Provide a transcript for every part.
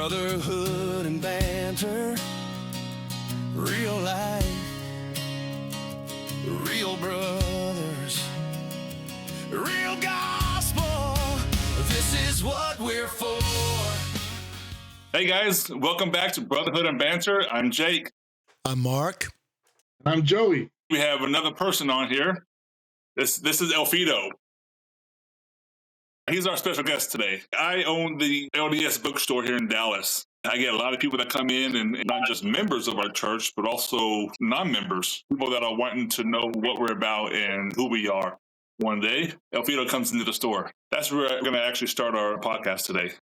Brotherhood and Banter, real life, real brothers, real gospel. This is what we're for. Hey guys, welcome back to Brotherhood and Banter. I'm Jake. I'm Marc. I'm Joey. We have another person on here. This is Elfido. He's our special guest today. I own the LDS bookstore here in Dallas. I get a lot of people that come in, and not just members of our church, but also non-members, people that are wanting to know what we're about and who we are. One day, Elfido comes into the store. That's where we're going to actually start our podcast today.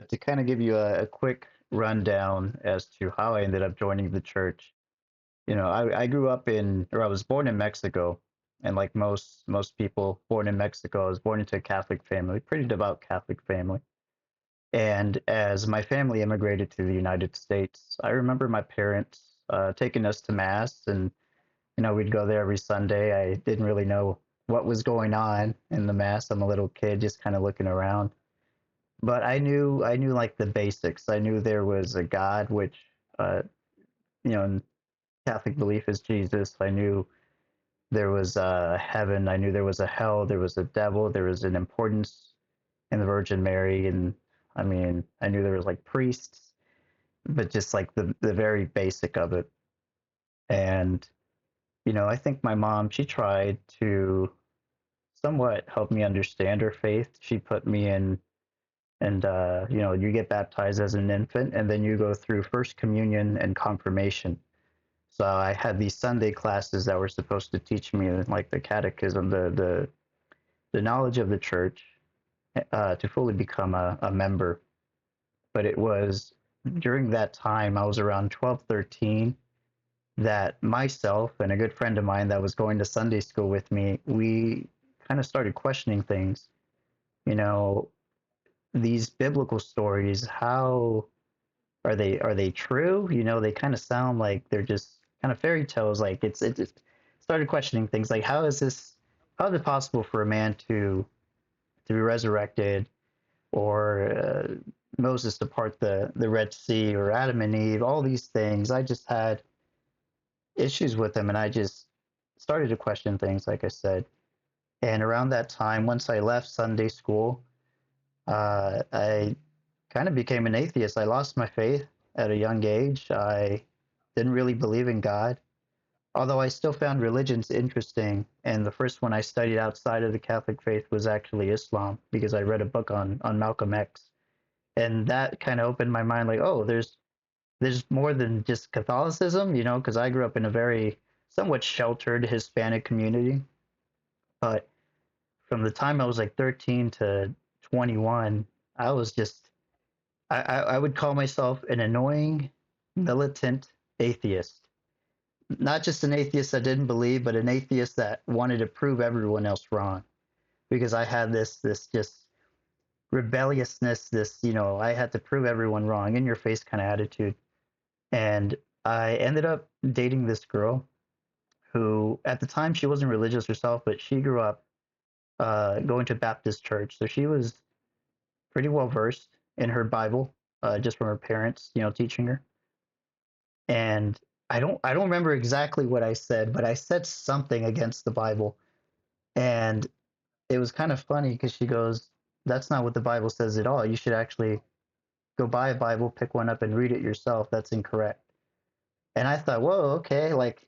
To kind of give you a quick rundown as to how I ended up joining the church. You know, I grew up I was born in Mexico. And like most people born in Mexico, I was born into a Catholic family, pretty devout Catholic family. And as my family immigrated to the United States, I remember my parents taking us to Mass, and we'd go there every Sunday. I didn't really know what was going on in the Mass. I'm a little kid, just kind of looking around. But I knew like the basics. I knew there was a God, which in Catholic belief is Jesus. I knew there was a heaven. I knew there was a hell. There was a devil. There was an importance in the Virgin Mary. And I mean, I knew there was like priests, but just like the very basic of it. And, I think my mom, she tried to somewhat help me understand her faith. She put me in, and, you get baptized as an infant, and then you go through First Communion and confirmation. So I had these Sunday classes that were supposed to teach me like the catechism, the knowledge of the church, to fully become a member. But it was during that time, I was around 12, 13, that myself and a good friend of mine that was going to Sunday school with me, we kind of started questioning things. These biblical stories, how are they true? They kind of sound like they're just kind of fairy tales. Like it just started questioning things like, how is it possible for a man to be resurrected, or Moses to part the Red Sea, or Adam and Eve, all these things. I just had issues with them, and I just started to question things, like I said. And around that time, once I left Sunday school, I kind of became an atheist. I lost my faith at a young age. I didn't really believe in God, although I still found religions interesting. And the first one I studied outside of the Catholic faith was actually Islam, because I read a book on Malcolm X. And that kind of opened my mind, like, oh, there's more than just Catholicism, because I grew up in a very somewhat sheltered Hispanic community. But from the time I was like 13 to 21, I was just, I would call myself an annoying, militant atheist. Not just an atheist that didn't believe, but an atheist that wanted to prove everyone else wrong. Because I had this just rebelliousness, I had to prove everyone wrong, in your face kind of attitude. And I ended up dating this girl who, at the time, she wasn't religious herself, but she grew up going to Baptist church. So she was pretty well versed in her Bible, just from her parents, teaching her. And I don't remember exactly what I said, but I said something against the Bible. And it was kind of funny, because she goes, "That's not what the Bible says at all. You should actually go buy a Bible, pick one up, and read it yourself. That's incorrect." And I thought, whoa, okay, like,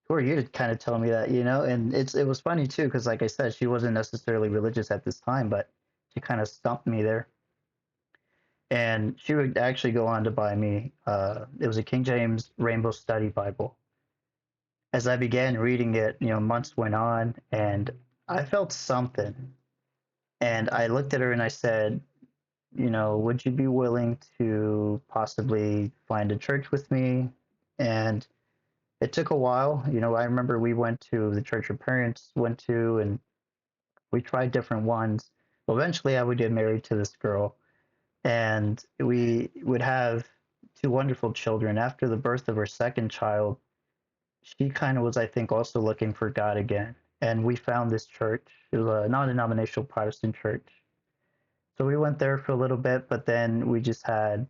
who are you to kind of tell me that, And it was funny too, because like I said, she wasn't necessarily religious at this time, but she kind of stumped me there. And she would actually go on to buy me, it was a King James Rainbow Study Bible. As I began reading it, months went on, and I felt something. And I looked at her and I said, would you be willing to possibly find a church with me? And it took a while. I remember we went to the church her parents went to, and we tried different ones. Eventually, I would get married to this girl, and we would have two wonderful children. After the birth of her second child, she kind of was, I think, also looking for God again. And we found this church. It was a non-denominational Protestant church. So we went there for a little bit, but then we just had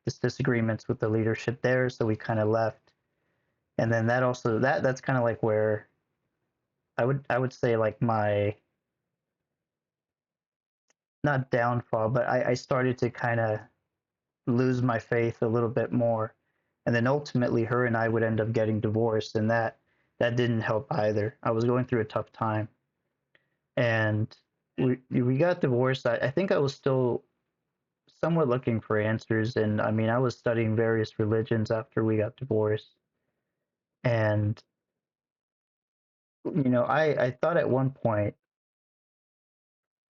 just disagreements with the leadership there, so we kind of left. And then that's kind of like where I would say like my, not downfall, but I started to kind of lose my faith a little bit more. And then ultimately her and I would end up getting divorced, and that didn't help either. I was going through a tough time. And we got divorced. I think I was still somewhat looking for answers, and I mean I was studying various religions after we got divorced. And I thought at one point,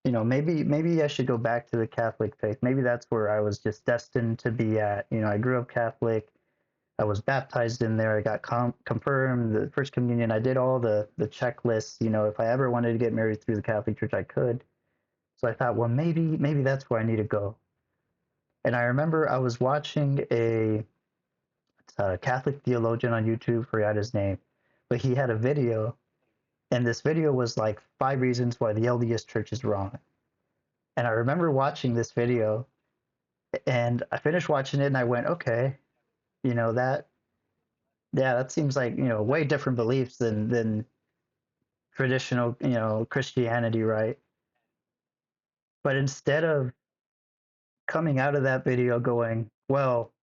maybe I should go back to the Catholic faith. Maybe that's where I was just destined to be at. I grew up Catholic. I was baptized in there. I got confirmed, the first communion. I did all the checklists. If I ever wanted to get married through the Catholic Church, I could. So I thought, well, maybe that's where I need to go. And I remember I was watching a Catholic theologian on YouTube, forgot his name, but he had a video, and this video was like 5 reasons why the LDS Church is wrong. And I remember watching this video, and I finished watching it, and I went, okay, that, yeah, that seems like way different beliefs than traditional Christianity, right? But instead of coming out of that video going, well,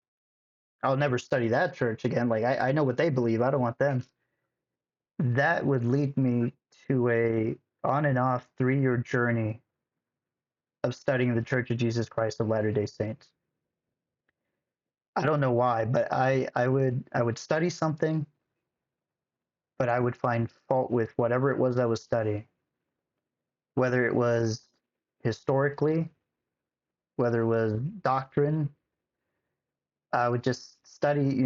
I'll never study that church again. Like I know what they believe. I don't want them. That would lead me to a on and off 3-year journey of studying the Church of Jesus Christ of Latter-day Saints. I don't know why, but I would study something, but I would find fault with whatever it was I was studying, whether it was historically, whether it was doctrine. I would just study,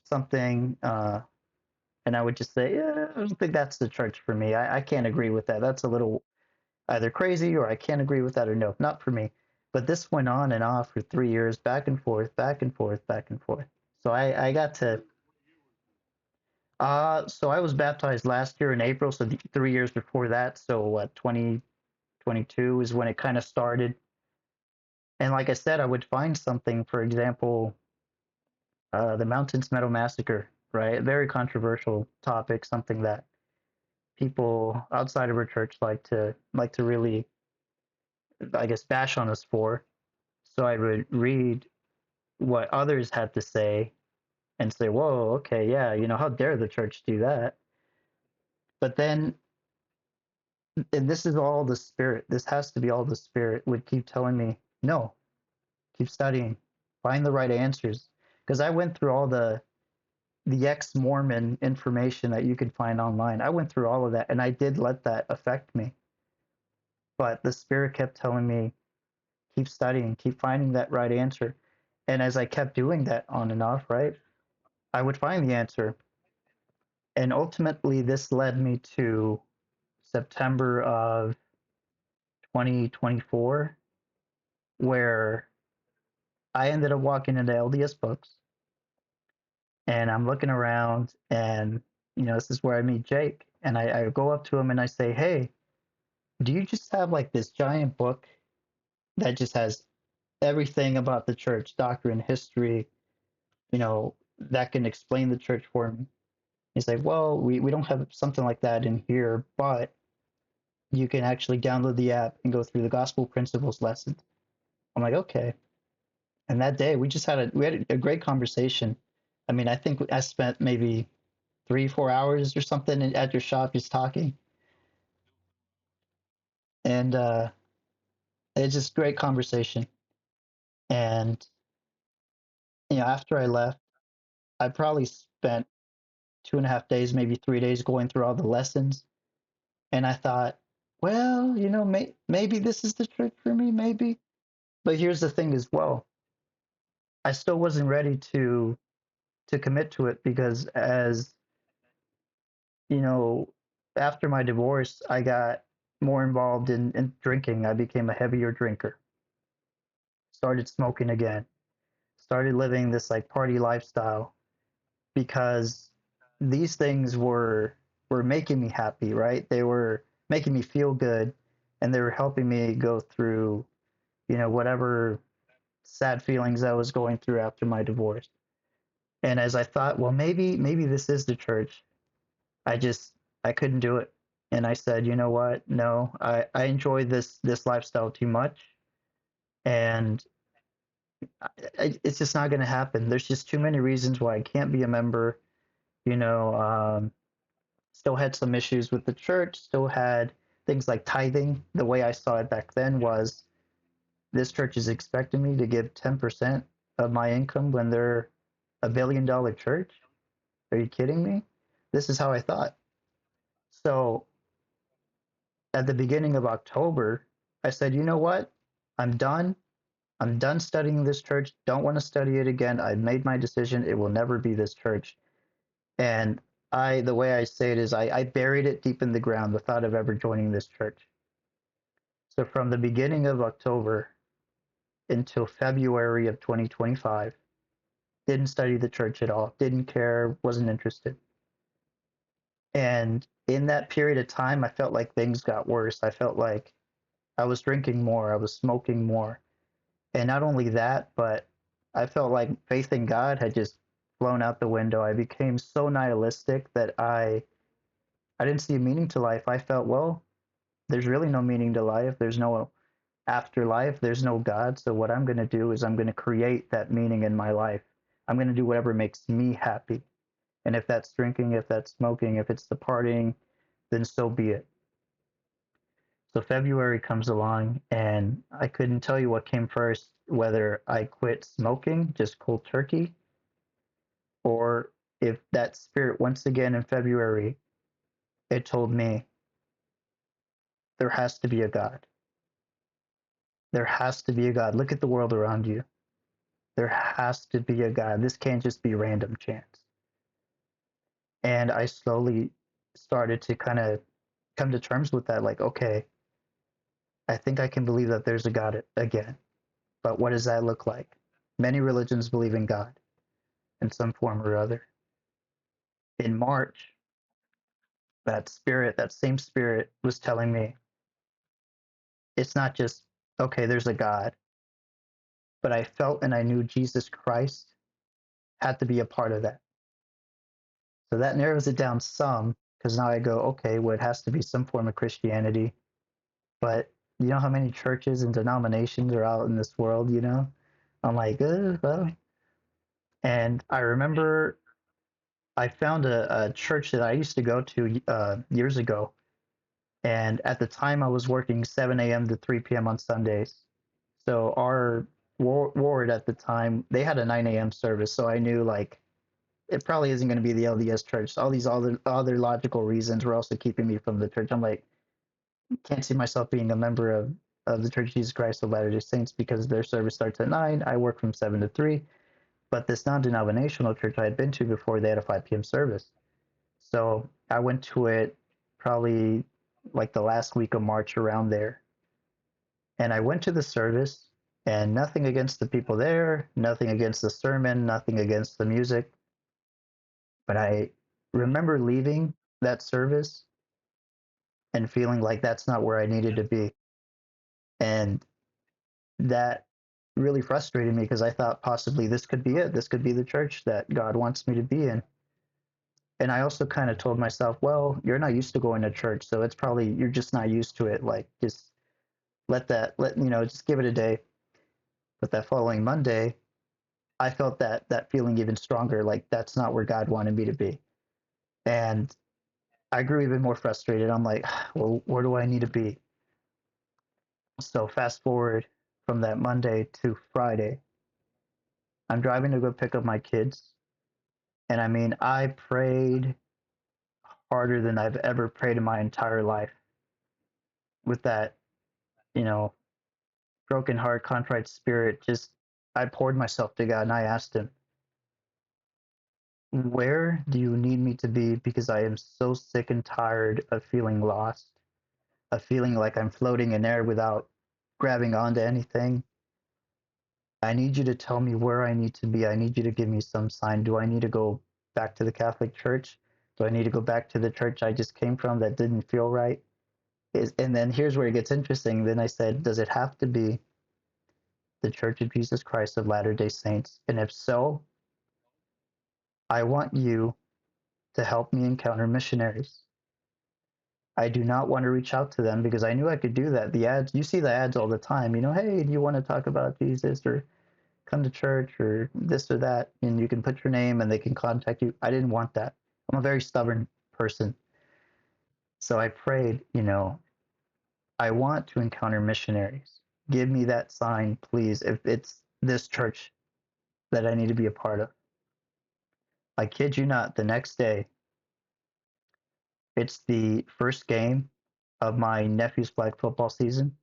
something, and I would just say, yeah, I don't think that's the church for me. I can't agree with that. That's a little either crazy, or I can't agree with that, or no, not for me. But this went on and off for 3 years, back and forth, back and forth, back and forth. So I got to, so I was baptized last year in April, so 3 years before that. So what, 2022 is when it kind of started. And like I said, I would find something, for example, the Mountains Meadow Massacre, right? A very controversial topic, something that people outside of our church like to really, I guess, bash on us for. So I would read what others had to say and say, whoa, okay, yeah, how dare the church do that? But then, and this is all the Spirit, this has to be all the Spirit would keep telling me, no, keep studying, find the right answers. Because I went through all the ex-Mormon information that you could find online. I went through all of that, and I did let that affect me. But the Spirit kept telling me, keep studying, keep finding that right answer. And as I kept doing that on and off, right, I would find the answer. And ultimately, this led me to September of 2024, where I ended up walking into LDS Books, and I'm looking around, and this is where I meet Jake, and I go up to him and I say, hey, do you just have like this giant book that just has everything about the church, doctrine, history, that can explain the church for me? He's like, well, we don't have something like that in here, but you can actually download the app and go through the gospel principles lessons. I'm like, okay. And that day we had a great conversation. I mean, I think I spent maybe 3-4 hours or something at your shop just talking. And it's just great conversation. And after I left, I probably spent 2.5 days, maybe 3 days going through all the lessons. And I thought, well, maybe this is the church for me, maybe. But here's the thing as well. I still wasn't ready to commit to it, because as you know, after my divorce, I got more involved in drinking. I became a heavier drinker. Started smoking again. Started living this like party lifestyle, because these things were making me happy, right? They were making me feel good, and they were helping me go through whatever sad feelings I was going through after my divorce. And as I thought, well, maybe this is the church, I couldn't do it. And I said, you know what? No, I enjoy this lifestyle too much, and it's just not going to happen. There's just too many reasons why I can't be a member. You know, still had some issues with the church. Still had things like tithing. The way I saw it back then was, this church is expecting me to give 10% of my income when they're a $1 billion church. Are you kidding me? This is how I thought. So at the beginning of October, I said, you know what? I'm done. I'm done studying this church. Don't want to study it again. I've made my decision. It will never be this church. And the way I say it is, I buried it deep in the ground, the thought of ever joining this church. So from the beginning of October until February of 2025, didn't study the church at all, didn't care, wasn't interested. And in that period of time, I felt like things got worse. I felt like I was drinking more, I was smoking more. And not only that, but I felt like faith in God had just blown out the window. I became so nihilistic that I didn't see a meaning to life. I felt, well, there's really no meaning to life. There's no afterlife. There's no God. So what I'm going to do is I'm going to create that meaning in my life. I'm going to do whatever makes me happy. And if that's drinking, if that's smoking, if it's the partying, then so be it. So February comes along, and I couldn't tell you what came first, whether I quit smoking, just cold turkey, or if that spirit once again in February, it told me there has to be a God. There has to be a God. Look at the world around you. There has to be a God. This can't just be random chance. And I slowly started to kind of come to terms with that. Like, okay, I think I can believe that there's a God again. But what does that look like? Many religions believe in God in some form or other. In March, that same spirit was telling me, it's not just, okay, there's a God, but I felt and I knew Jesus Christ had to be a part of that. So that narrows it down some, because now I go, okay, well, it has to be some form of Christianity. But you know how many churches and denominations are out in this world, I'm like, well. And I remember I found a church that I used to go to years ago. And at the time, I was working 7 a.m. to 3 p.m. on Sundays. So our ward at the time, they had a 9 a.m. service. So I knew, like, it probably isn't going to be the LDS church. So all these other logical reasons were also keeping me from the church. I'm like, can't see myself being a member of the Church of Jesus Christ of Latter-day Saints because their service starts at 9. I work from 7 to 3. But this non-denominational church I had been to before, they had a 5 p.m. service. So I went to it probably like the last week of March, around there. And I went to the service, and nothing against the people there, nothing against the sermon, nothing against the music. But I remember leaving that service and feeling like that's not where I needed to be. And that really frustrated me because I thought possibly this could be it. This could be the church that God wants me to be in. And I also kind of told myself, well, you're not used to going to church, so it's probably, you're just not used to it. Like, just just give it a day. But that following Monday, I felt that feeling even stronger. Like, that's not where God wanted me to be. And I grew even more frustrated. I'm like, well, where do I need to be? So fast forward from that Monday to Friday, I'm driving to go pick up my kids. And I mean, I prayed harder than I've ever prayed in my entire life with that, you know, broken heart, contrite spirit. Just, I poured myself to God and I asked Him, where do you need me to be? Because I am so sick and tired of feeling lost, of feeling like I'm floating in air without grabbing onto anything. I need you to tell me where I need to be. I need you to give me some sign. Do I need to go back to the Catholic Church? Do I need to go back to the church I just came from that didn't feel right? And then here's where it gets interesting. Then I said, does it have to be the Church of Jesus Christ of Latter-day Saints? And if so, I want you to help me encounter missionaries. I do not want to reach out to them because I knew I could do that. The ads, you see the ads all the time, hey, do you want to talk about Jesus or come to church or this or that? And you can put your name and they can contact you. I didn't want that. I'm a very stubborn person. So I prayed, I want to encounter missionaries. Give me that sign, please, if it's this church that I need to be a part of. I kid you not, the next day, it's the first game of my nephew's flag football season.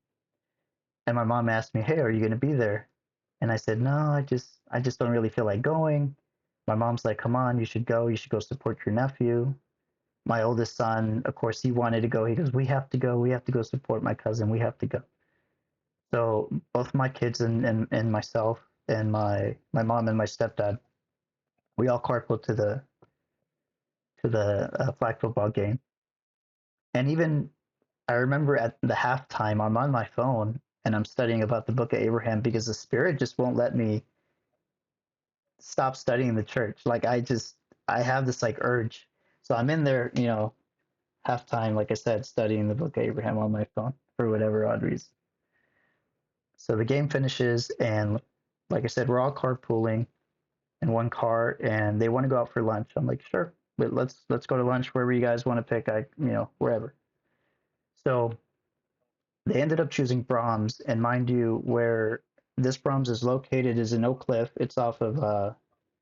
And my mom asked me, "Hey, are you going to be there?" And I said, "No, I just don't really feel like going." My mom's like, "Come on, you should go. You should go support your nephew." My oldest son, of course, he wanted to go. He goes, "We have to go. We have to go support my cousin. We have to go." So both my kids and myself and my mom and my stepdad, we all carpooled to the flag football game. And even I remember at the halftime, I'm on my phone and I'm studying about the Book of Abraham because the Spirit just won't let me stop studying the church. Like I have this like urge. So I'm in there, halftime, like I said, studying the Book of Abraham on my phone for whatever odd reason. So the game finishes, and like I said, we're all carpooling in one car, and they want to go out for lunch. I'm like, sure, but let's go to lunch wherever you guys want to pick. Wherever. So they ended up choosing Braum's, and mind you, where this Braum's is located is in Oak Cliff. It's off of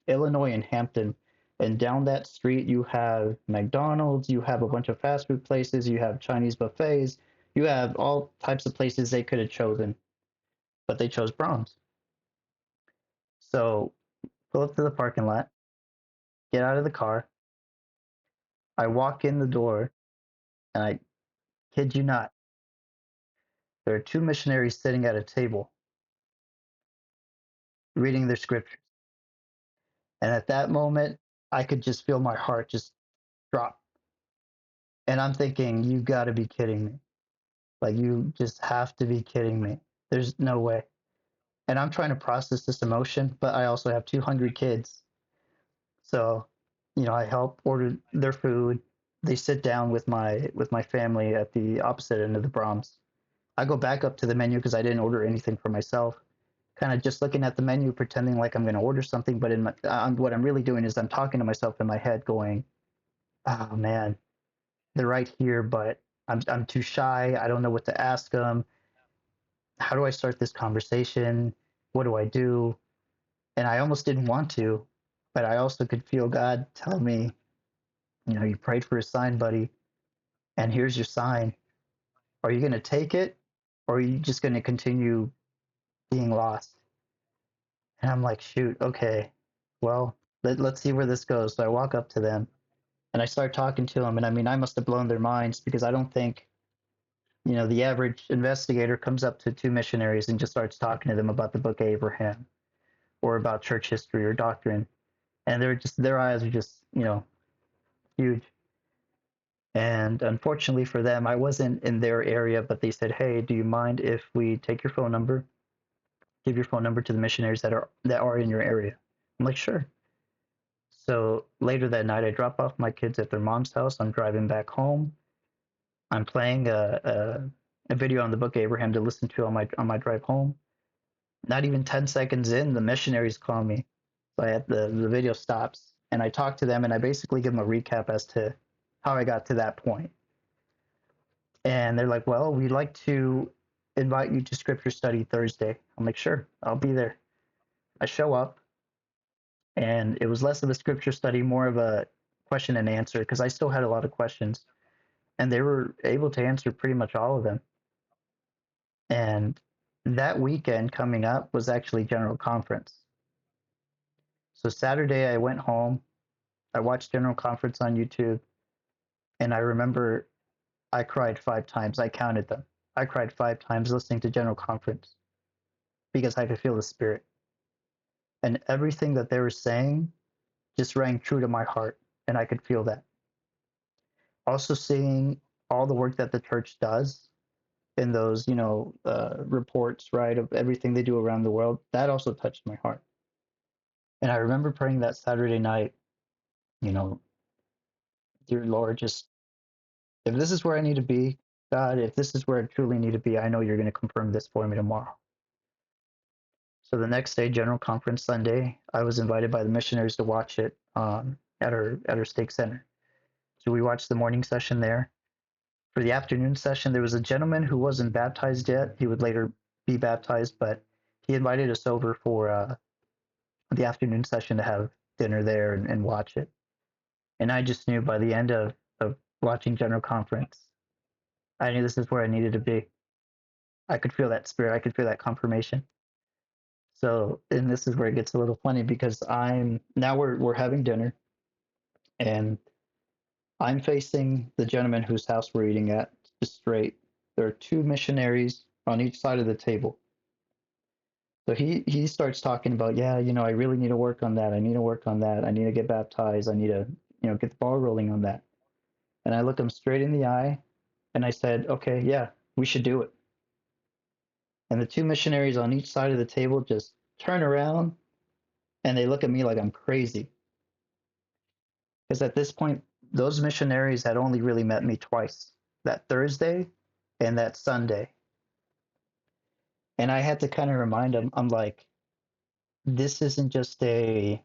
Illinois and Hampton. And down that street, you have McDonald's, you have a bunch of fast food places, you have Chinese buffets, you have all types of places they could have chosen, but they chose Braum's. So pull up to the parking lot, get out of the car. I walk in the door, and I kid you not, there are two missionaries sitting at a table reading their scriptures. And at that moment, I could just feel my heart just drop. And I'm thinking, you got to be kidding me. Like, you just have to be kidding me. There's no way. And I'm trying to process this emotion, but I also have two hungry kids. So, I help order their food. They sit down with my family at the opposite end of the Brahms. I go back up to the menu because I didn't order anything for myself. Kind of just looking at the menu, pretending like I'm going to order something, but what I'm really doing is I'm talking to myself in my head, going, "Oh man, they're right here, but I'm too shy. I don't know what to ask them. How do I start this conversation? What do I do?" And I almost didn't want to, but I also could feel God tell me, "You prayed for a sign, buddy, and here's your sign. Are you going to take it, or are you just going to continue being lost?" And I'm like, shoot, okay, well, let's see where this goes. So I walk up to them and I start talking to them. And I mean, I must have blown their minds because I don't think, the average investigator comes up to two missionaries and just starts talking to them about the Book of Abraham or about church history or doctrine. And their eyes are just, huge. And unfortunately for them, I wasn't in their area, but they said, "Hey, do you mind if we take your phone number? Give your phone number to the missionaries that are in your area." I'm like, "Sure." So later that night, I drop off my kids at their mom's house. I'm driving back home. I'm playing a video on the Book of Abraham to listen to on my drive home. Not even 10 seconds in, the missionaries call me. So the video stops, and I talk to them, and I basically give them a recap as to how I got to that point. And they're like, "Well, we'd like to invite you to Scripture Study Thursday." I'm like, "Sure, I'll be there." I show up, and it was less of a Scripture study, more of a question and answer, because I still had a lot of questions, and they were able to answer pretty much all of them. And that weekend coming up was actually General Conference. So Saturday, I went home, I watched General Conference on YouTube, and I remember I cried 5 times. I counted them. I cried 5 times listening to General Conference because I could feel the Spirit. And everything that they were saying just rang true to my heart, and I could feel that. Also seeing all the work that the church does, in those, reports, right, of everything they do around the world, that also touched my heart. And I remember praying that Saturday night, you know, dear Lord, just if this is where I need to be, God, if this is where I truly need to be, I know you're going to confirm this for me tomorrow. So the next day, General Conference Sunday, I was invited by the missionaries to watch it at our stake center. So we watched the morning session there. For the afternoon session, there was a gentleman who wasn't baptized yet. He would later be baptized, but he invited us over for the afternoon session to have dinner there and watch it. And I just knew by the end of watching General Conference, I knew this is where I needed to be. I could feel that spirit. I could feel that confirmation. So, and this is where it gets a little funny because we're having dinner, and I'm facing the gentleman whose house we're eating at, just straight. There are two missionaries on each side of the table. So he starts talking about, yeah, I really need to work on that. I need to work on that. I need to get baptized. I need to, get the ball rolling on that. And I look him straight in the eye, and I said, okay, yeah, we should do it. And the two missionaries on each side of the table just turn around and they look at me like I'm crazy. Because at this point, those missionaries had only really met me twice, that Thursday and that Sunday. And I had to kind of remind them, I'm like, this isn't just a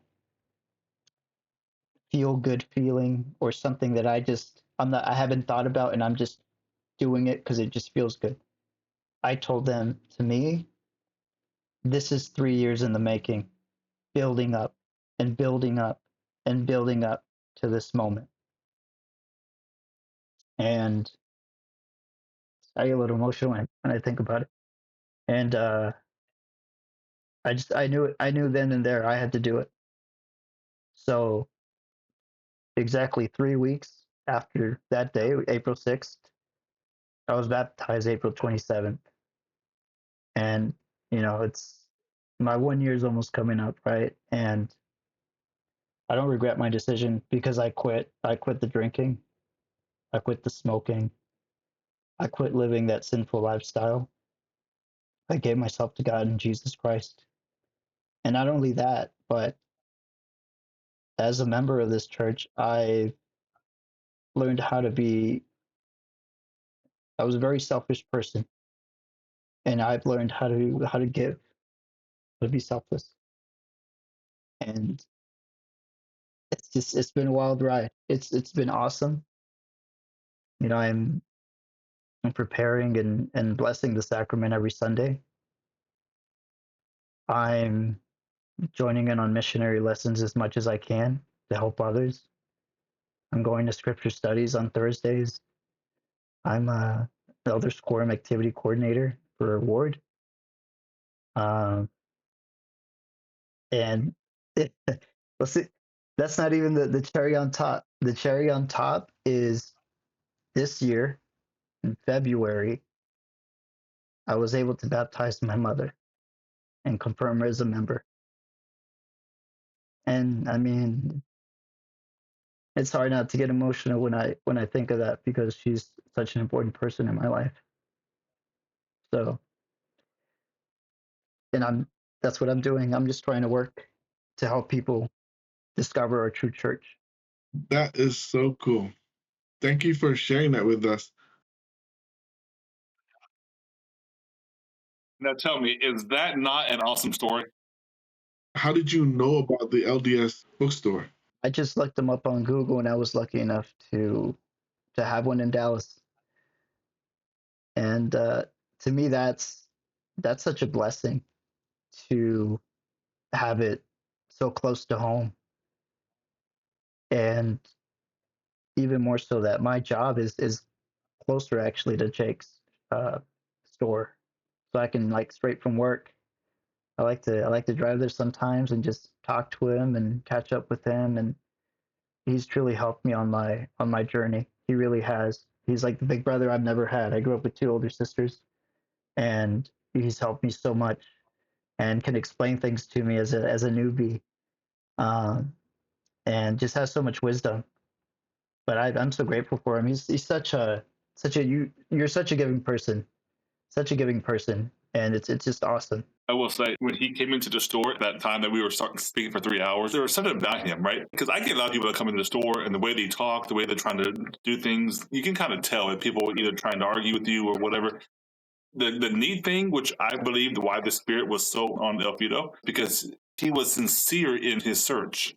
feel good feeling or something that I haven't thought about and I'm just doing it because it just feels good. I told them, to me, this is 3 years in the making, building up and building up and building up to this moment. And I get a little emotional when I think about it. And I knew then and there I had to do it. So exactly 3 weeks after that day, April 6th, I was baptized April 27th. And, it's my 1 year is almost coming up, right? And I don't regret my decision because I quit. I quit the drinking. I quit the smoking. I quit living that sinful lifestyle. I gave myself to God and Jesus Christ. And not only that, but as a member of this church, I learned how to be, I was a very selfish person. And I've learned how to give, how to be selfless. And it's been a wild ride. It's been awesome. I'm preparing and blessing the sacrament every Sunday. I'm joining in on missionary lessons as much as I can to help others. I'm going to scripture studies on Thursdays. I'm a Elders Quorum activity coordinator for a ward. And let's see, that's not even the cherry on top. The cherry on top is this year in February, I was able to baptize my mother and confirm her as a member. And I mean, it's hard not to get emotional when I think of that because she's such an important person in my life. So, and that's what I'm doing. I'm just trying to work to help people discover our true church. That is so cool. Thank you for sharing that with us. Now tell me, is that not an awesome story? How did you know about the LDS bookstore? I just looked them up on Google and I was lucky enough to have one in Dallas. And to me, that's such a blessing to have it so close to home, and even more so that my job is closer actually to Jake's store, so I can like straight from work. I like to drive there sometimes and just talk to him and catch up with him, and he's truly helped me on my journey. He really has. He's like the big brother I've never had. I grew up with two older sisters, and he's helped me so much and can explain things to me as a newbie, um, and just has so much wisdom. But I'm so grateful for him. He's such a you're such a giving person, such a giving person, and it's just awesome. I will say, when he came into the store at that time that we were speaking for 3 hours, there was something about him, right? Because I get a lot of people that come into the store and the way they talk, the way they're trying to do things, you can kind of tell if people are either trying to argue with you or whatever. The neat thing, which I believe why the Spirit was so on Elfido, because he was sincere in his search.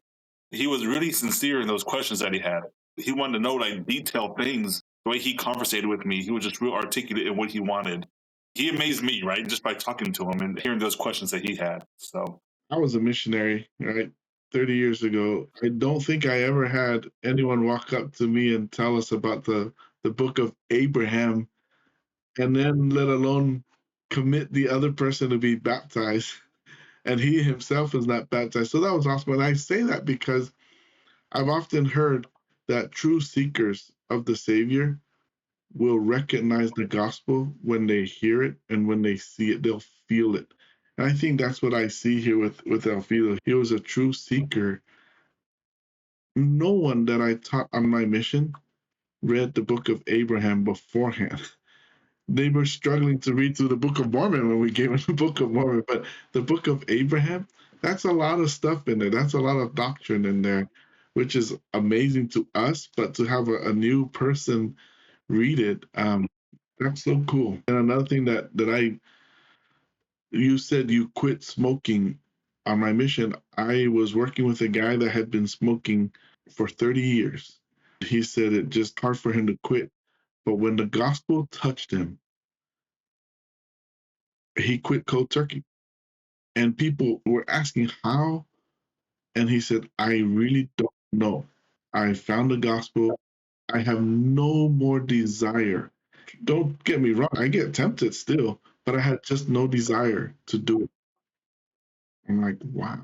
He was really sincere in those questions that he had. He wanted to know like detailed things. The way he conversated with me, he was just real articulate in what he wanted. He amazed me, right, just by talking to him and hearing those questions that he had. So I was a missionary, right? 30 years ago. I don't think I ever had anyone walk up to me and tell us about the book of Abraham, and then let alone commit the other person to be baptized. And he himself is not baptized. So that was awesome. And I say that because I've often heard that true seekers of the Savior will recognize the gospel when they hear it, and when they see it, they'll feel it. And I think that's what I see here with Elfido. He was a true seeker. No one that I taught on my mission read the book of Abraham beforehand. They were struggling to read through the Book of Mormon when we gave them the Book of Mormon, but the Book of Abraham, that's a lot of stuff in there. That's a lot of doctrine in there, which is amazing to us. But to have a new person read it, that's so cool. And another thing that you said you quit smoking on my mission. I was working with a guy that had been smoking for 30 years. He said it just hard for him to quit. But when the gospel touched him, he quit cold turkey. And people were asking how. And he said, I really don't know. I found the gospel. I have no more desire. Don't get me wrong. I get tempted still, but I had just no desire to do it. I'm like, wow.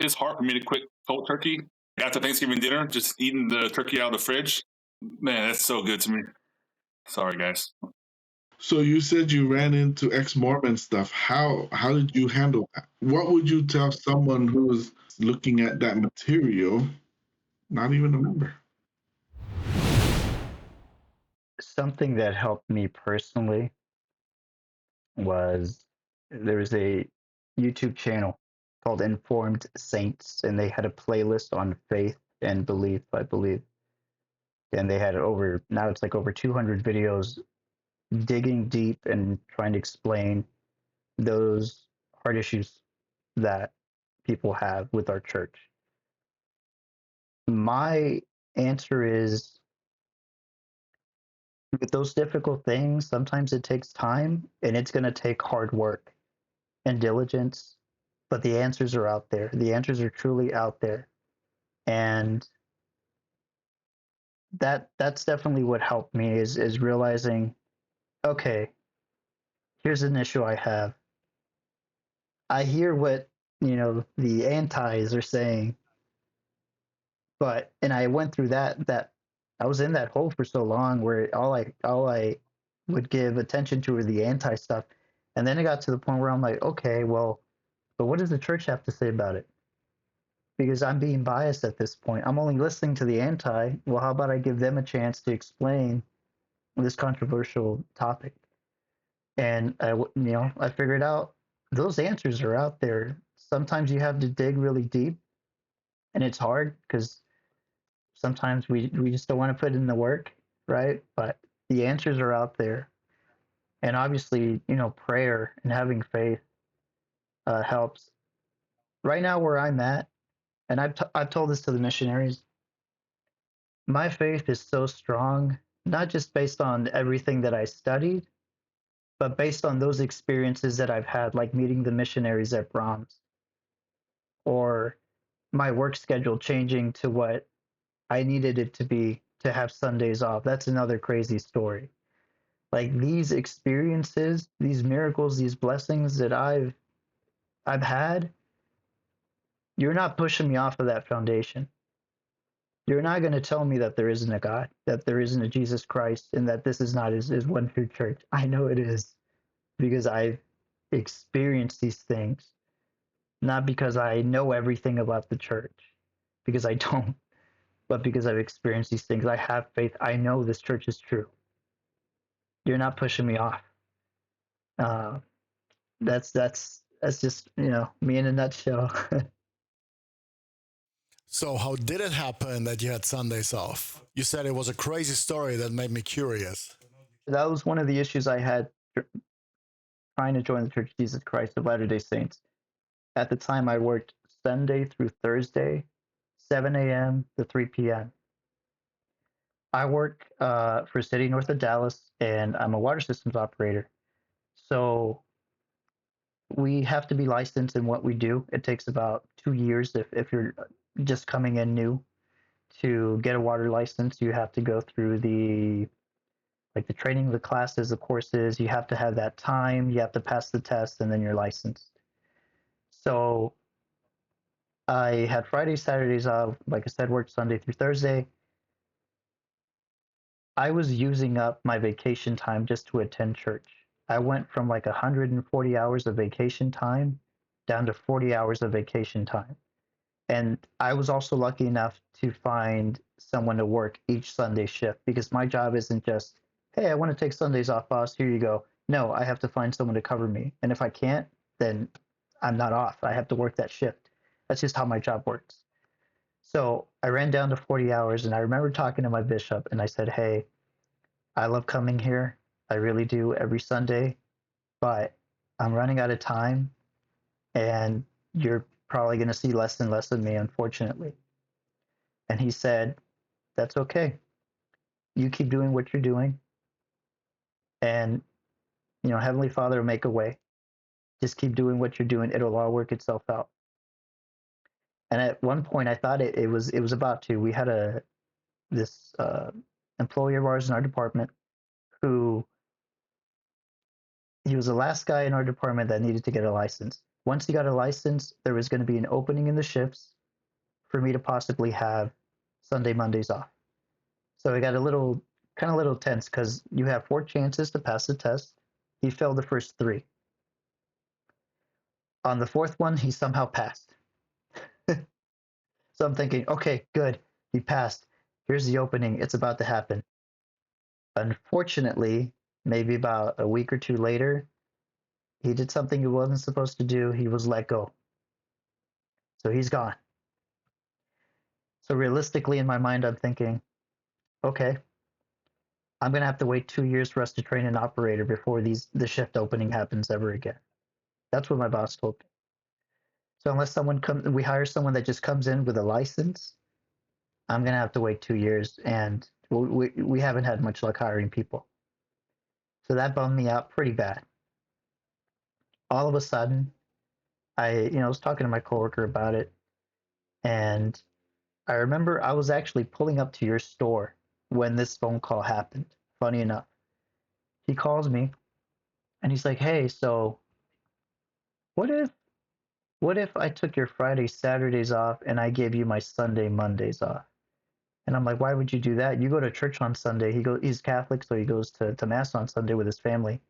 it's hard for me to quit cold turkey. After Thanksgiving dinner, just eating the turkey out of the fridge. Man, that's so good to me. Sorry, guys. So you said you ran into ex-Mormon stuff. How did you handle that? What would you tell someone who's looking at that material, not even a member? Something that helped me personally was there was a YouTube channel called Informed Saints, and they had a playlist on faith and belief, I believe. And they had now it's like over 200 videos digging deep and trying to explain those hard issues that people have with our church. My answer is, with those difficult things, sometimes it takes time and it's going to take hard work and diligence, but the answers are out there. The answers are truly out there. And that's definitely what helped me is realizing, okay, here's an issue I have. I hear what, the antis are saying, and I went through that I was in that hole for so long where all I would give attention to were the anti stuff. And then it got to the point where I'm like, okay, well, but what does the church have to say about it? Because I'm being biased at this point. I'm only listening to the anti. Well, how about I give them a chance to explain this controversial topic? And I figured out those answers are out there. Sometimes you have to dig really deep, and it's hard because sometimes we just don't want to put in the work, right? But the answers are out there. And obviously, prayer and having faith helps. Right now, where I'm at, and I've told this to the missionaries, my faith is so strong, not just based on everything that I studied, but based on those experiences that I've had, like meeting the missionaries at Braum's, or my work schedule changing to what I needed it to be to have Sundays off. That's another crazy story. Like these experiences, these miracles, these blessings that I've had, you're not pushing me off of that foundation. You're not going to tell me that there isn't a God, that there isn't a Jesus Christ, and that this is not his one true church. I know it is, because I've experienced these things, not because I know everything about the church, because I don't, but because I've experienced these things. I have faith. I know this church is true. You're not pushing me off. Uh, that's just me in a nutshell. So how did it happen that you had Sundays off? You said it was a crazy story that made me curious. That was one of the issues I had trying to join the Church of Jesus Christ of Latter-day Saints. At the time, I worked Sunday through Thursday, 7 a.m. to 3 p.m. I work for a city north of Dallas, and I'm a water systems operator. So we have to be licensed in what we do. It takes about 2 years if you're just coming in new to get a water license. You have to go through the training, the classes, the courses. You have to have that time. You have to pass the test, and then you're licensed. So I had Fridays, Saturdays off. Like I said, worked Sunday through Thursday. I was using up my vacation time just to attend church. I went from like 140 hours of vacation time down to 40 hours of vacation time. And I was also lucky enough to find someone to work each Sunday shift, because my job isn't just, hey, I want to take Sundays off, boss, here you go. No, I have to find someone to cover me. And if I can't, then I'm not off. I have to work that shift. That's just how my job works. So I ran down to 40 hours, and I remember talking to my bishop, and I said, hey, I love coming here. I really do, every Sunday, but I'm running out of time, and you're probably going to see less and less of me, unfortunately. And he said, that's okay. You keep doing what you're doing, and Heavenly Father will make a way. Just keep doing what you're doing. It'll all work itself out. And at one point, I thought it was about to. We had this employee of ours in our department who, he was the last guy in our department that needed to get a license. Once he got a license, there was going to be an opening in the shifts for me to possibly have Sunday, Mondays off. So I got a little tense, because you have 4 chances to pass the test. He failed the first 3. On the 4th one, he somehow passed. So I'm thinking, okay, good. He passed. Here's the opening. It's about to happen. Unfortunately, maybe about a week or 2 later, he did something he wasn't supposed to do. He was let go. So he's gone. So realistically, in my mind, I'm thinking, okay, I'm going to have to wait 2 years for us to train an operator before the shift opening happens ever again. That's what my boss told me. So unless we hire someone that just comes in with a license, I'm going to have to wait 2 years, and we haven't had much luck hiring people. So that bummed me out pretty bad. All of a sudden, I was talking to my coworker about it, and I remember I was actually pulling up to your store when this phone call happened. Funny enough, he calls me, and he's like, hey, so what if I took your Friday, Saturdays off, and I gave you my Sunday, Mondays off? And I'm like, why would you do that? You go to church on Sunday. He's Catholic, so he goes to mass on Sunday with his family.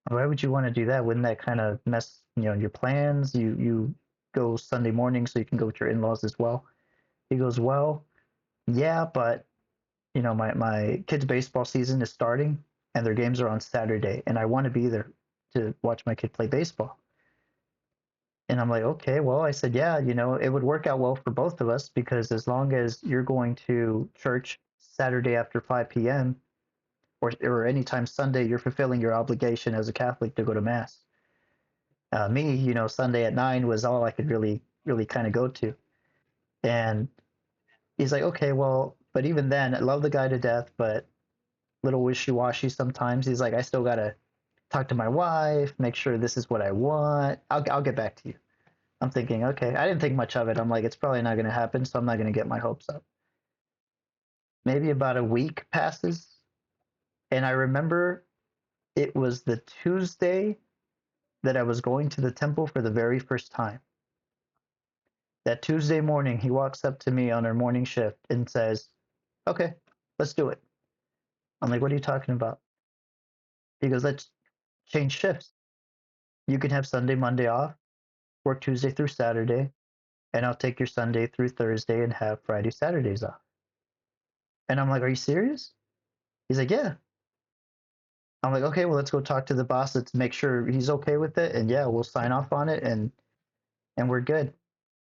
Why would you want to do that? Wouldn't that kind of mess, your plans? You go Sunday morning so you can go with your in-laws as well. He goes, well, yeah, but my kids' baseball season is starting, and their games are on Saturday, and I want to be there to watch my kid play baseball. And I'm like, okay, well, I said, yeah, it would work out well for both of us, because as long as you're going to church Saturday after 5 p.m. or anytime Sunday, you're fulfilling your obligation as a Catholic to go to mass. Me, Sunday at 9 was all I could really, really kind of go to. And he's like, okay, well, but even then, I love the guy to death, but little wishy-washy sometimes. He's like, I still got to talk to my wife, make sure this is what I want. I'll get back to you. I'm thinking, okay, I didn't think much of it. I'm like, it's probably not going to happen, so I'm not going to get my hopes up. Maybe about a week passes, and I remember it was the Tuesday that I was going to the temple for the very first time. That Tuesday morning, he walks up to me on our morning shift and says, okay, let's do it. I'm like, what are you talking about? He goes, let's change shifts. You can have Sunday, Monday off, work Tuesday through Saturday, and I'll take your Sunday through Thursday and have Friday, Saturdays off. And I'm like, are you serious? He's like, yeah. I'm like, okay, well, let's go talk to the boss. Let's make sure he's okay with it. And yeah, we'll sign off on it and we're good.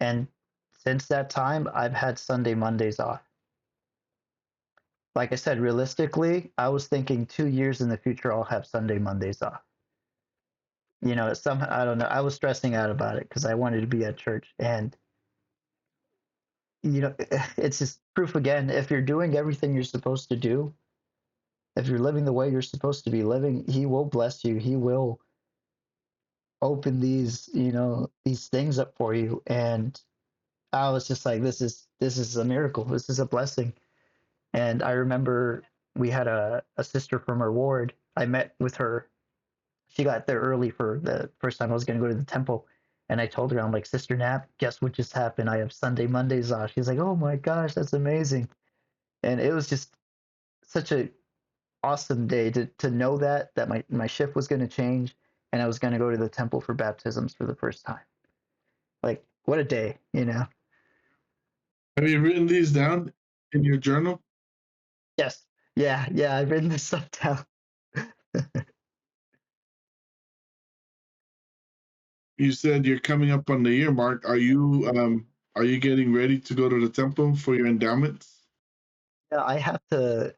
And since that time, I've had Sunday, Mondays off. Like I said, realistically, I was thinking 2 years in the future, I'll have Sunday, Mondays off. You know, I don't know. I was stressing out about it because I wanted to be at church. And, you know, it's just proof again. If you're doing everything you're supposed to do, if you're living the way you're supposed to be living, he will bless you. He will open these, you know, these things up for you. And I was just like, this is a miracle. This is a blessing. And I remember we had a sister from our ward. I met with her. She got there early for the first time I was going to go to the temple. And I told her, I'm like, Sister Nap, guess what just happened? I have Sunday, Mondays off. She's like, oh my gosh, that's amazing. And it was just such a awesome day to know that my shift was going to change and I was going to go to the temple for baptisms for the first time. Like, what a day, you know? Have you written these down in your journal? Yes. Yeah. Yeah. I've written this stuff down. You said you're coming up on the year mark. Are you getting ready to go to the temple for your endowments? Yeah, I have to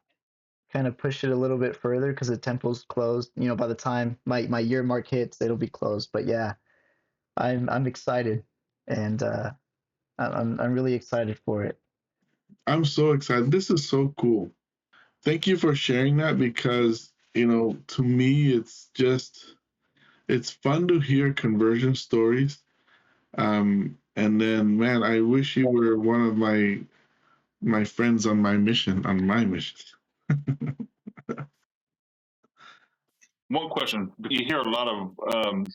kind of push it a little bit further because the temple's closed. You know, by the time my year mark hits, it'll be closed. But yeah, I'm excited, and I'm really excited for it. I'm so excited. This is so cool. Thank you for sharing that because, to me, it's fun to hear conversion stories. And then, man, I wish you were one of my friends on my mission. One question. You hear a lot of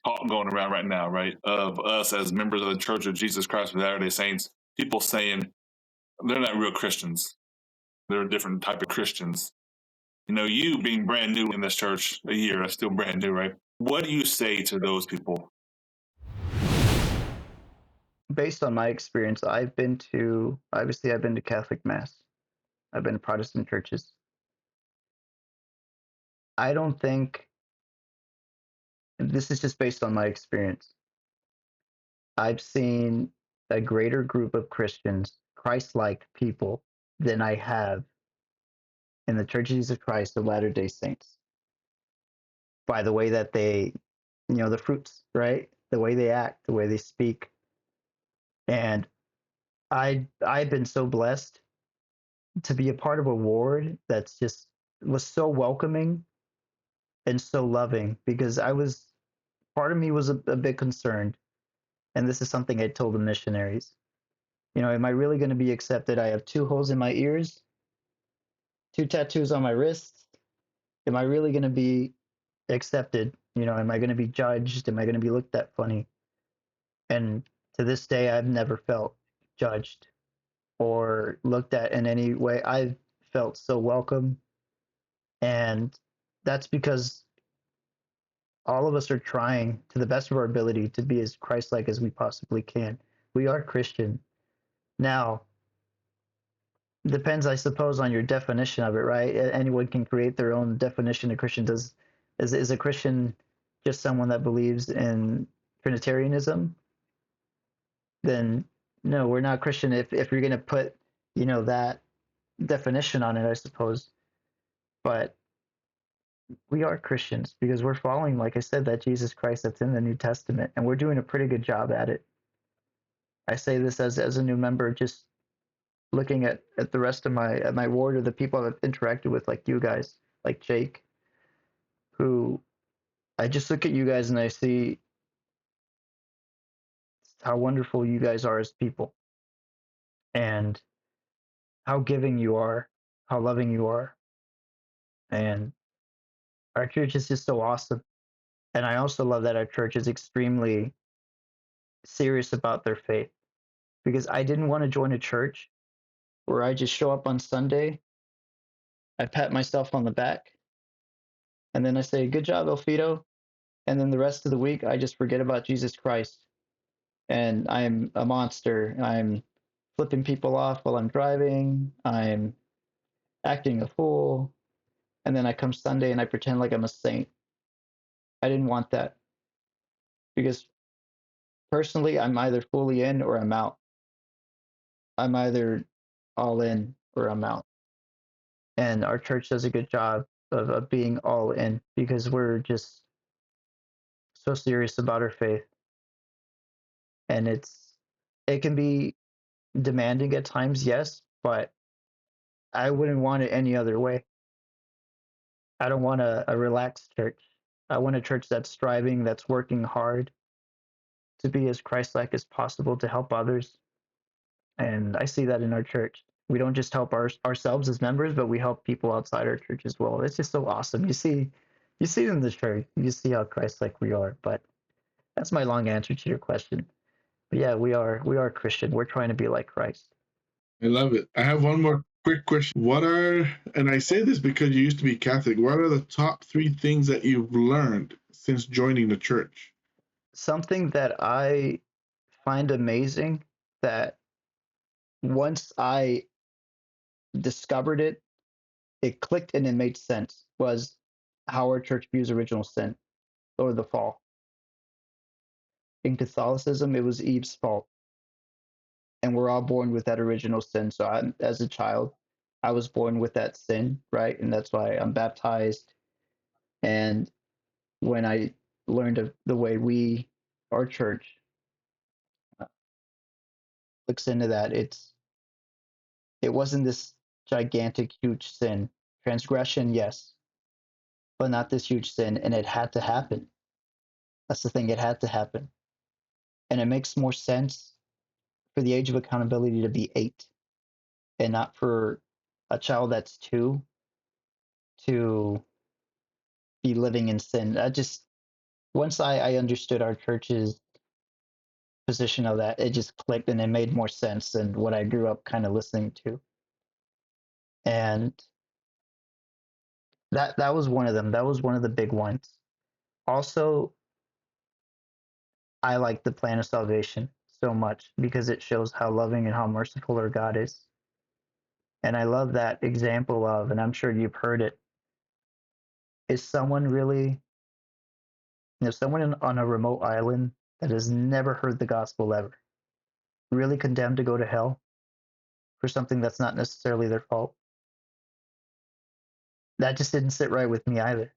talk going around right now, right? Of us as members of the Church of Jesus Christ of Latter-day Saints, people saying they're not real Christians. They're a different type of Christians. You know, you being brand new in this church a year, that's still brand new, right? What do you say to those people? Based on my experience, I've been to Catholic Mass. I've been to Protestant churches. I don't think this is just based on my experience. I've seen a greater group of Christians, Christ-like people, than I have in the Church of Jesus Christ of Latter-day Saints. By the way that they, the fruits, right? The way they act, the way they speak. And I've been so blessed to be a part of a ward that's just was so welcoming and so loving because part of me was a bit concerned. And this is something I told the missionaries. Am I really going to be accepted? I have 2 holes in my ears, 2 tattoos on my wrists. Am I really going to be accepted? Am I going to be judged? Am I going to be looked at funny? And to this day, I've never felt judged or looked at in any way. I've felt so welcome. And that's because all of us are trying to the best of our ability to be as Christ-like as we possibly can. We are Christian. Now, depends, I suppose, on your definition of it, right? Anyone can create their own definition of Christian. Is a Christian just someone that believes in Trinitarianism? Then no, we're not Christian if you're going to put, that definition on it, I suppose. But we are Christians because we're following, like I said, that Jesus Christ that's in the New Testament, and we're doing a pretty good job at it. I say this as a new member, just looking at the rest of my ward or the people I've interacted with, like you guys, like Jake, who I just look at you guys and I see how wonderful you guys are as people and how giving you are, how loving you are. And our church is just so awesome. And I also love that our church is extremely serious about their faith because I didn't want to join a church where I just show up on Sunday, I pat myself on the back, and then I say, good job, Elfido. And then the rest of the week, I just forget about Jesus Christ. And I'm a monster. I'm flipping people off while I'm driving. I'm acting a fool. and then I come Sunday and I pretend like I'm a saint. I didn't want that because personally, I'm either fully in or I'm out. I'm either all in or I'm out. And our church does a good job of being all in because we're just so serious about our faith. And it can be demanding at times, yes, but I wouldn't want it any other way. I don't want a relaxed church. I want a church that's striving, that's working hard to be as Christ-like as possible to help others. And I see that in our church. We don't just help ourselves as members, but we help people outside our church as well. It's just so awesome. You see it in the church. You see how Christ-like we are. But that's my long answer to your question. But yeah, we are Christian. We're trying to be like Christ. I love it. I have one more quick question. What are, and I say this because you used to be Catholic, what are the top 3 things that you've learned since joining the church? Something that I find amazing that once I discovered it, it clicked and it made sense was how our church views original sin or the fall. In Catholicism, it was Eve's fault, and we're all born with that original sin. So as a child, I was born with that sin, right? And that's why I'm baptized. And when I learned of the way our church looks into that, it wasn't this gigantic, huge sin. Transgression, yes, but not this huge sin, and it had to happen. That's the thing, it had to happen. And it makes more sense for the age of accountability to be 8 and not for a child that's 2 to be living in sin. Once I understood our church's position of that, it just clicked and it made more sense than what I grew up kind of listening to. And that was one of them. That was one of the big ones. Also, I like the plan of salvation so much because it shows how loving and how merciful our God is. And I love that example of, and I'm sure you've heard it, is someone really, someone on a remote island that has never heard the gospel ever, really condemned to go to hell for something that's not necessarily their fault? That just didn't sit right with me either.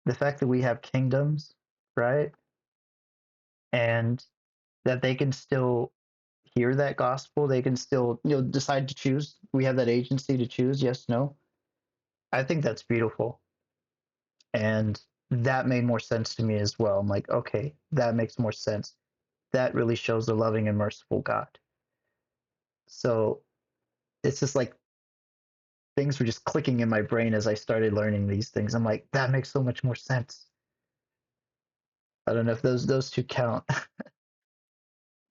The fact that we have kingdoms, right? And that they can still hear that gospel, they can still, decide to choose. We have that agency to choose, yes, no. I think that's beautiful. And that made more sense to me as well. I'm like, okay, that makes more sense. That really shows the loving and merciful God. So it's just like things were just clicking in my brain as I started learning these things. I'm like, that makes so much more sense. I don't know if those two count.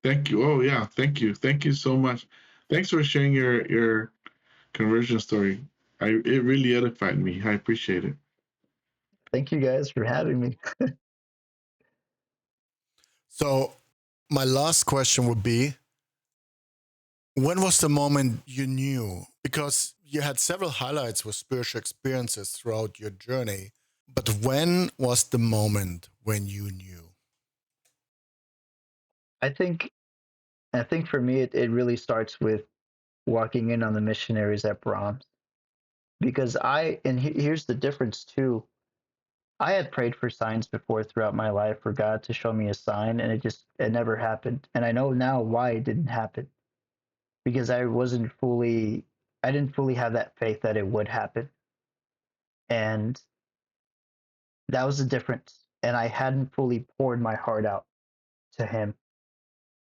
Thank you. Oh yeah, thank you. Thank you so much. Thanks for sharing your conversion story. It really edified me. I appreciate it. Thank you guys for having me. So, my last question would be, when was the moment you knew? Because you had several highlights with spiritual experiences throughout your journey, but when was the moment when you knew? I think for me it really starts with walking in on the missionaries at Braum. Because here's the difference too. I had prayed for signs before throughout my life for God to show me a sign, and it never happened. And I know now why it didn't happen. Because I didn't fully have that faith that it would happen. And that was the difference. And I hadn't fully poured my heart out to him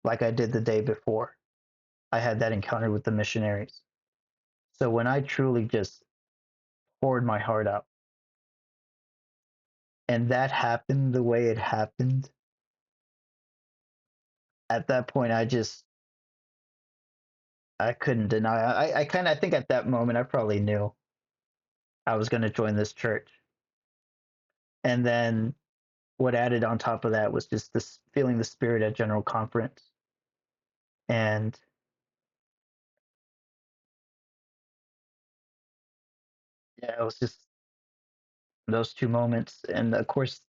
like I did the day before I had that encounter with the missionaries. So when I truly just poured my heart out and that happened the way it happened, at that point I couldn't deny. I think at that moment I probably knew I was going to join this church. And then what added on top of that was just this feeling the spirit at General Conference. And Yeah, it was just those two moments, and of course,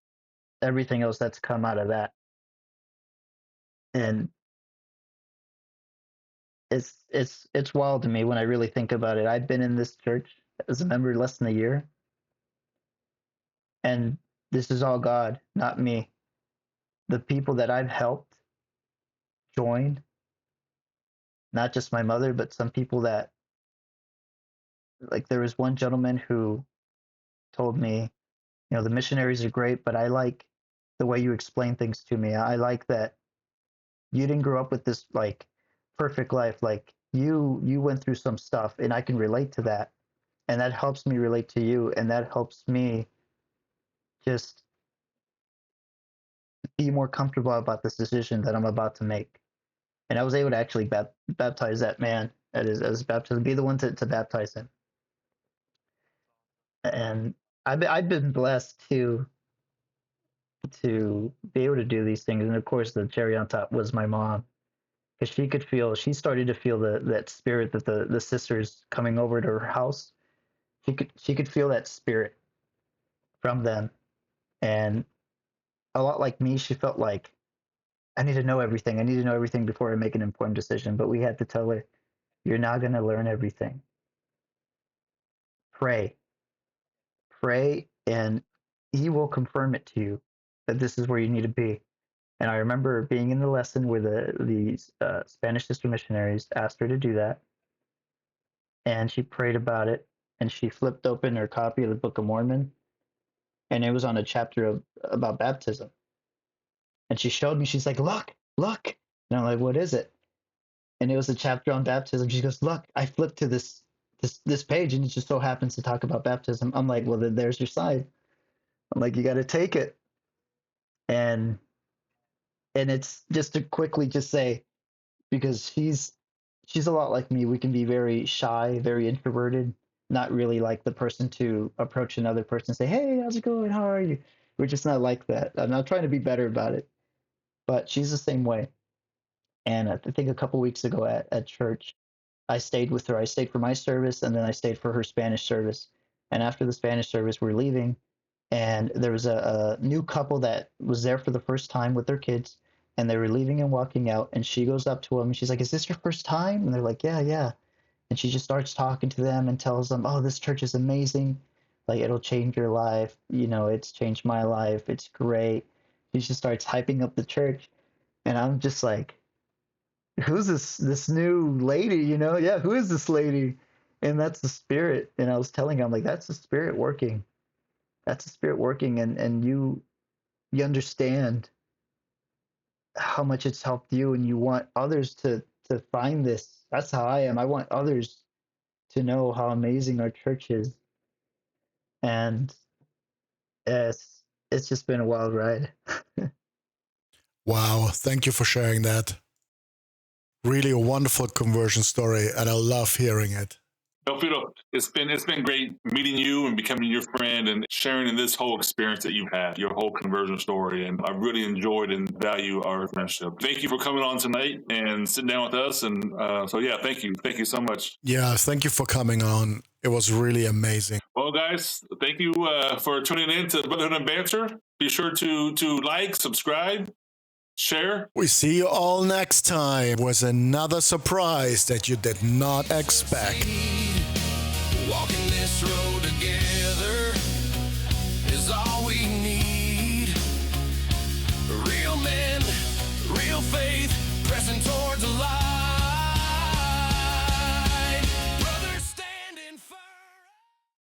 everything else that's come out of that. And it's wild to me when I really think about it. I've been in this church as a member less than a year, and this is all God, not me. The people that I've helped join, not just my mother, but some people that, like, there was one gentleman who told me, the missionaries are great, but I like the way you explain things to me. I like that you didn't grow up with this like perfect life. Like you went through some stuff, and I can relate to that, and that helps me relate to you, and that helps me just be more comfortable about this decision that I'm about to make. And I was able to actually baptize that man as baptism, be the one to baptize him. And I've been blessed to be able to do these things. And of course, the cherry on top was my mom, because she started to feel that spirit that the sisters coming over to her house, she could feel that spirit from them. And a lot like me, she felt like, I need to know everything. I need to know everything before I make an informed decision. But we had to tell her, you're not going to learn everything. Pray, and he will confirm it to you that this is where you need to be. And I remember being in the lesson where the Spanish sister missionaries asked her to do that. And she prayed about it, and she flipped open her copy of the Book of Mormon, and it was on a chapter about baptism. And she showed me, she's like, look. And I'm like, what is it? And it was a chapter on baptism. She goes, look, I flipped to this page, and it just so happens to talk about baptism. I'm like, well, then there's your sign. I'm like, you got to take it. And it's just to quickly just say, because she's a lot like me. We can be very shy, very introverted, not really like the person to approach another person and say, hey, how's it going? How are you? We're just not like that. I'm not trying to be better about it, but she's the same way. And I think a couple weeks ago at church, I stayed with her. I stayed for my service, and then I stayed for her Spanish service. And after the Spanish service, we're leaving, and there was a new couple that was there for the first time with their kids, and they were leaving and walking out, and she goes up to them, and she's like, is this your first time? And they're like, yeah. And she just starts talking to them and tells them, oh, this church is amazing. Like, it'll change your life. It's changed my life. It's great. She just starts hyping up the church. And I'm just like, who's this new lady? Yeah, who is this lady? And that's the Spirit. And I was telling her, I'm like, that's the Spirit working. That's the Spirit working. And you understand how much it's helped you, and you want others to find this. That's how I am. I want others to know how amazing our church is. And it's just been a wild ride. Wow, thank you for sharing that. Really a wonderful conversion story, and I love hearing it. Elfido, it's been great meeting you and becoming your friend and sharing in this whole experience that you've had, your whole conversion story. And I really enjoyed and value our friendship. Thank you for coming on tonight and sitting down with us. And thank you. Thank you so much. Yeah, thank you for coming on. It was really amazing. Well, guys, thank you for tuning in to Brotherhood and Banter. Be sure to like, subscribe, share. We see you all next time with another surprise that you did not expect.